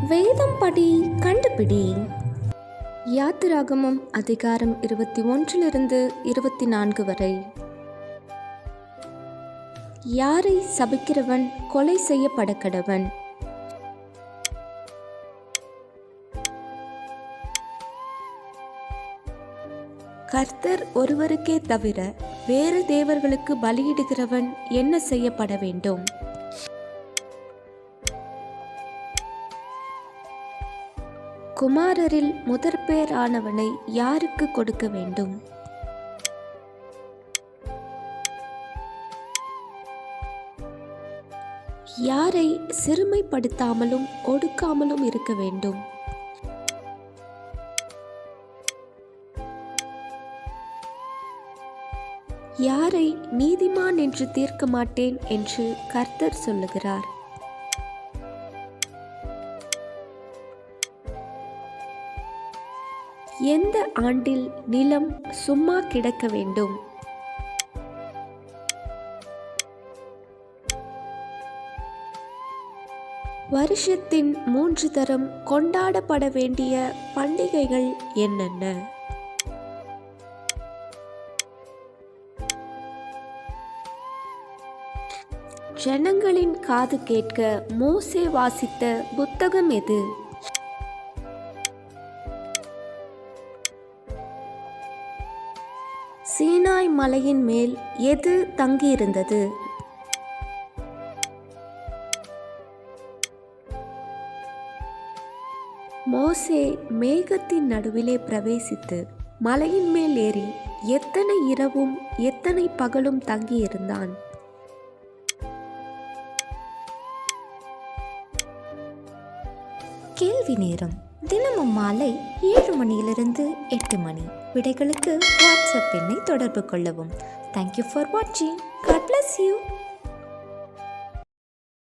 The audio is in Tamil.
வேதம் படி கண்டுபிடி. யாத்திராகமம் அதிகாரம் 21 24 வரை. யாரை சபிக்கிறவன் கொலை செய்யப்பட கடவன். கர்த்தர் ஒருவருக்கே தவிர வேறு தேவர்களுக்கு பலியிடுகிறவன் என்ன செய்யப்பட வேண்டும்? குமாரரில் முதற்பேரானவனை யாருக்கு கொடுக்க வேண்டும்? யாரை சிறுமைப்படுத்தாமலும் ஒடுக்காமலும் இருக்க வேண்டும்? யாரை நீதிமான் என்று தீர்க்க மாட்டேன் என்று கர்த்தர் சொல்லுகிறார்? எந்த ஆண்டில் நிலம் சும்மா கிடக்க வேண்டும்? வருஷத்தின் 3 தரம் கொண்டாடப்பட வேண்டிய பண்டிகைகள் என்னென்ன? ஜனங்களின் காது கேட்க மோசே வாசித்த புத்தகம் எது? சீனாய் மலையின் மேல் எது தங்கியிருந்தது? மோசே மேகத்தின் நடுவிலே பிரவேசித்து மலையின் மேல் ஏறி எத்தனை இரவும் எத்தனை பகலும் தங்கியிருந்தான்? கேள்வி நேரம். தினமும் மாலை 7 மணியிலிருந்து 8 மணி. விடைகளுக்கு வாட்ஸ்அப் எண்ணை தொடர்பு கொள்ளவும். தேங்க்யூ ஃபார் வாட்சிங். God bless you.